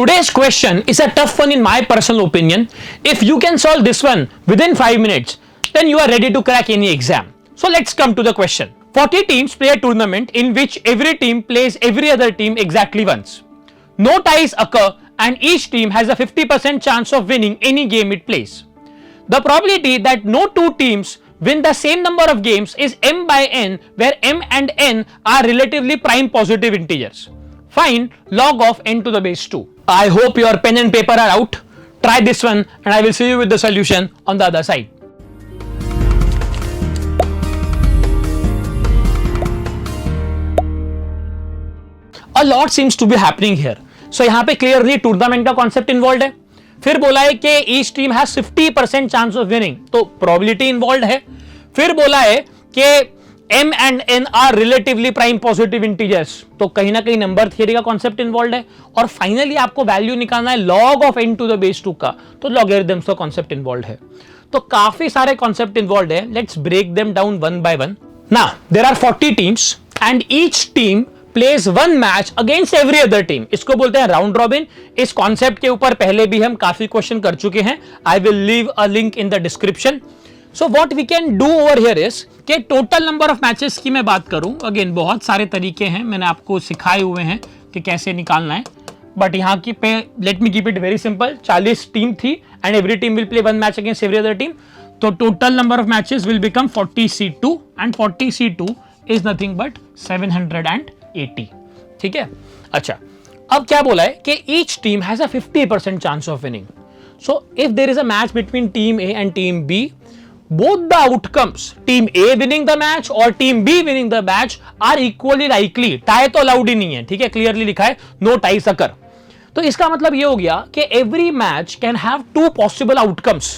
today's question is a tough one in my personal opinion. If you can solve this one within 5 minutes, then you are ready to crack any exam. So let's come to the question. 40 teams play a tournament in which every team plays every other team exactly once. No ties occur and each team has a 50% chance of winning any game it plays. The probability that no two teams win the same number of games is m by n, where m and n are relatively prime positive integers. Find log of n to the base 2. I hope your pen and paper are out. Try this one and I will see you with the solution on the other side. A lot seems to be happening here. So यहाँ पे clearly tournament का concept involve है. फिर बोला है कि each team has 50% chance of winning, तो probability involve है. फिर बोला है कि m and n are relatively prime positive integers, तो कहीं ना कहीं नंबर थियरी का कॉन्सेप्ट इन्वॉल्व है. और फाइनली आपको वैल्यू निकालना है log of n to the base 2 का, तो लॉगरिथम्स का कॉन्सेप्ट इन्वॉल्व है. तो काफी सारे कॉन्सेप्ट इन्वॉल्व है. Let's break them down one by one. Now there are 40 teams and each team plays one match against every other team. इसको बोलते हैं राउंड रॉबिन. इस कॉन्सेप्ट के ऊपर पहले भी हम काफी क्वेश्चन कर चुके हैं. I will leave a link in the description. So what we can do over here is कि टोटल नंबर ऑफ मैचेस की मैं बात करूं, अगेन बहुत सारे तरीके हैं, मैंने आपको सिखाए हुए हैं कि कैसे निकालना है. बट यहाँ की पे let me keep it very simple. 40 team थी and every team will play one match against every other team. तो total number of matches will become 40C2 and 40C2 is nothing but 780. ठीक है. अच्छा, अब क्या बोला है कि each team has a 50% chance of winning. So if there is a match between team A and team B, both the outcomes, team A winning the match और team B winning the match are equally likely. tie तो allowed ही नहीं है. ठीक है, clearly लिखा है no ties occur. तो इसका मतलब ये हो गया कि every match can have two possible outcomes.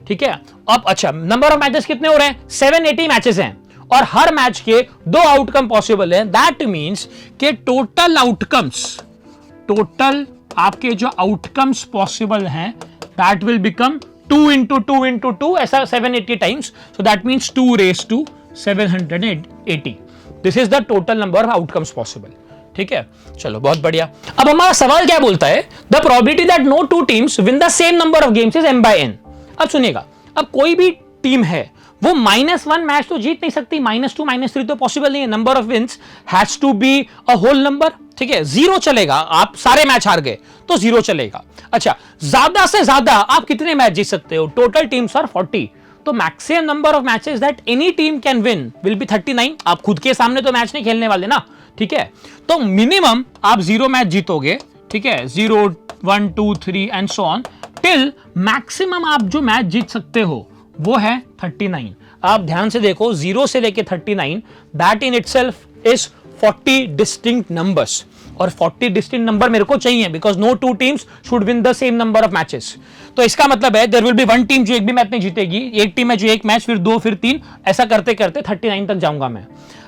ठीक है. अब अच्छा, नंबर ऑफ मैचेस कितने हो रहे हैं? 780 मैचेस हैं और हर मैच के दो आउटकम पॉसिबल है. दैट मींस कि टोटल आउटकम्स, टोटल आपके जो आउटकम्स पॉसिबल हैं, that will become 2 into 2 into 2, ऐसा 780 times. So that means 2 raised to 780. This is the total number of outcomes possible. ठीक है, चलो बहुत बढ़िया. अब हमारा सवाल क्या बोलता है? The probability that no two teams win the same number of games is m by n. अब सुनिएगा, अब कोई भी टीम है वो -1 मैच तो जीत नहीं सकती. -2 -3 तो पॉसिबल नहीं है. Number of wins has to be a whole number. ठीक है, 0 चलेगा. आप सारे मैच हार गए तो 0 चलेगा. अच्छा, ज्यादा से ज्यादा आप कितने मैच जीत सकते हो? Total teams are 40. तो maximum number of matches that any team can win will be 39. आप खुद के सामने तो मैच नहीं खेलने वाले ना. ठीक है, तो मिनिमम आप 0 मैच जीतोगे. ठीक है, 0 1 2 3 and so on till maximum आप जो मैच जीत सकते हो वो है 39. आप ध्यान से देखो, 0 से लेके 39, that in itself is 40 distinct numbers. और 40 डिस्टिंक्ट नंबर मेरे को चाहिए because no two teams should win the same number of matches. तो इसका मतलब है there will be one team जो एक भी मैच नहीं जीतेगी. एक टीम है जो एक मैच, फिर 2, फिर 3, ऐसा करते करते 39 तक जाऊंगा मैं.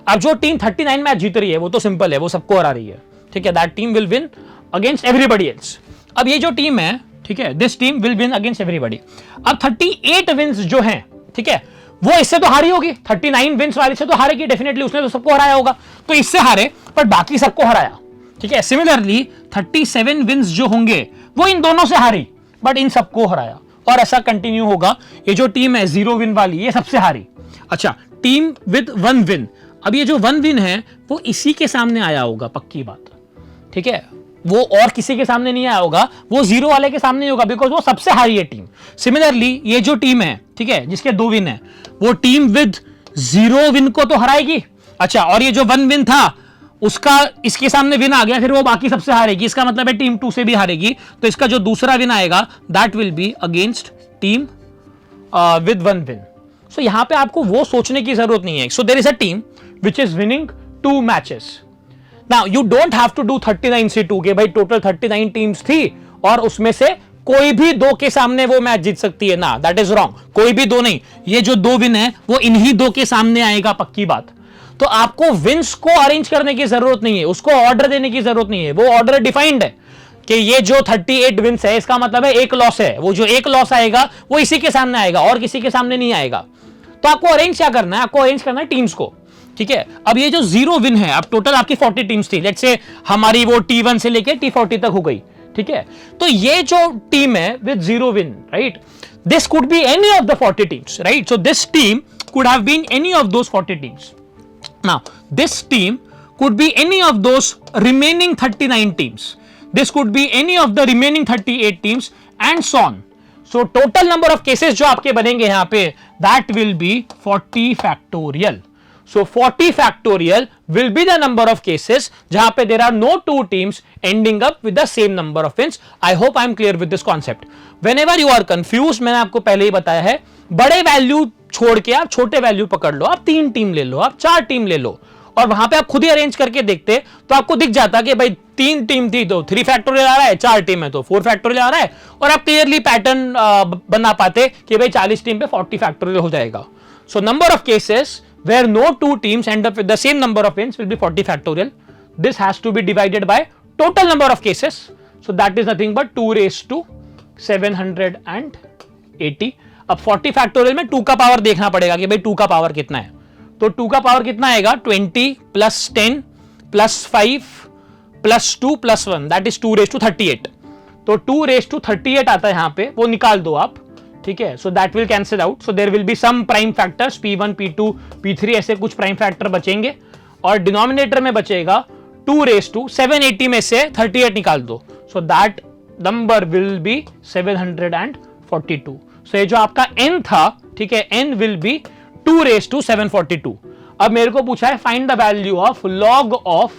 अब जो टीम 39 मैच जीत रही है वो तो सिंपल है, वो सबको हरा रही है. ठीक है, that team will win against everybody else. अब ये जो टीम है, ठीक है, this team will win against everybody. अब 38 विन्स जो हैं, ठीक है, वो इससे तो हारी होगी. 39 विन्स वाले से तो हारेगी डेफिनेटली, उसने तो सबको हराया होगा, तो इससे हारे पर बाकी सबको हराया. ठीक है, सिमिलरली 37 विन्स जो होंगे वो इन दोनों से हारी बट इन सबको हराया, और ऐसा कंटिन्यू होगा. ये जो टीम है 0 विन वाली, ये सबसे हारी. अच्छा, टीम विद 1 विन, अब ये जो 1 विन है वो इसी के सामने आया होगा, पक्की बात. ठीक है, वो और किसी के सामने नहीं आया होगा, वो 0 वाले के सामने होगा बिकॉज वो सबसे हारी है टीम. सिमिलरली ये जो टीम है, ठीक है, जिसके 2 विन है, वो टीम विद 0 विन को तो हराएगी. अच्छा, और ये जो 1 विन था उसका इसके सामने विन आ गया, फिर वो बाकी सबसे हारेगी. इसका मतलब है टीम 2 से भी हारेगी. तो इसका जो दूसरा विन आएगा that will be against team with 1 win. So यहां पे आपको वो सोचने की जरूरत नहीं है. So there is a team which is winning 2 matches. Now you don't have to do 39C2 के भाई टोटल 39 टीम्स थी और उसमें से कोई भी 2 के सामने वो मैच जीत सकती है ना. That is wrong. कोई भी 2 नहीं, ये जो 2 विन है वो इन्हीं 2 के सामने आएगा, पक्की बात. तो आपको विन्स को अरेंज करने की जरूरत नहीं है, उसको ऑर्डर देने की जरूरत नहीं है. वो ऑर्डर डिफाइंड है कि ये जो 38 विन्स है इसका मतलब है एक लॉस है. वो जो एक लॉस आएगा वो इसी के सामने आएगा और किसी के सामने नहीं आएगा. तो आपको अरेंज क्या करना है? आपको अरेंज करना है टीम्स को. ठीक है, अब ये जो 0 विन है, अब टोटल आपकी 40 टीम्स थी. लेट्स से हमारी वो T1 से लेके T40 तक हो गई. ठीक है, तो ये जो टीम है with 0 win, right, this could be any of the 40 teams, right, so this team could have been any of those 40 teams. Now this team could be any of those remaining 39 teams. This could be any of the remaining 38 teams and so on. So total number of cases जो आपके बनेंगे यहाँ पे, that will be 40 factorial. So 40 factorial will be the number of cases जहाँ पे there are no two teams ending up with the same number of wins. I hope I am clear with this concept. Whenever you are confused, मैंने आपको पहले ही बताया है, बड़े value छोड़ के आप छोटे वैल्यू पकड़ लो, आप 3 टीम ले लो, आप 4 टीम ले लो, और वहां पे आप खुद ही अरेंज करके देखते तो आपको दिख जाता कि भाई 3 टीम थी तो 3 फैक्टोरियल आ रहा है, 4 टीम है तो 4 फैक्टोरियल आ रहा है, और आप क्लियरली पैटर्न बना पाते कि भाई 40 टीम पे 40 फैक्टोरियल हो जाएगा. So number of cases where no two teams end up with the same number of wins will be 40 factorial. This has to be divided by total number of cases, so that is nothing but 2 raised to 780. अब 40 factorial में 2 का power देखना पड़ेगा कि भाई 2 का power कितना है. तो 2 का पावर कितना आएगा, 20 plus 10 plus 5 plus 2 plus 1, that is 2 raised to 38. तो 2 raised to 38 आता है यहां पे, वो निकाल दो आप, ठीक है. So that will cancel out. So there will be some prime factors P1 P2 P3 ऐसे कुछ प्राइम फैक्टर बचेंगे, और डिनोमिनेटर में बचेगा 2 raised to 780 में से 38 निकाल दो. So that number will be 742. सो ये जो आपका n था, ठीक है, n will be 2 raised to 742. अब मेरे को पूछा है find the value of log of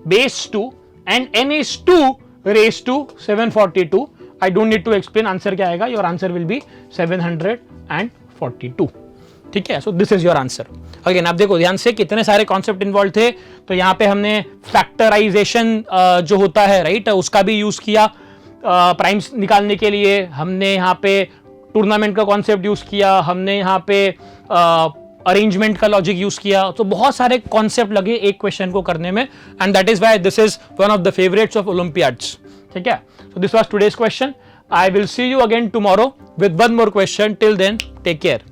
base 2 and n is 2 raised to 742. I don't need to explain answer क्या आएगा. Your answer will be 742. ठीक है, so this is your answer. Again आप देखो ध्यान से कितने सारे कॉन्सेप्ट इन्वॉल्व थे. तो यहाँ पे हमने फैक्टराइजेशन जो होता है, राइट, उसका भी यूज किया प्राइम्स निकालने के लिए. हमने यहाँ पे टूर्नामेंट का कॉन्सेप्ट यूज किया, हमने यहाँ पे अरेंजमेंट का लॉजिक यूज किया. तो बहुत सारे कॉन्सेप्ट लगे एक क्वेश्चन को करने में, and that is why this is one of the favourites of olympiads. ठीक है, so this was today's question. I will see you again tomorrow with one more question. Till then take care.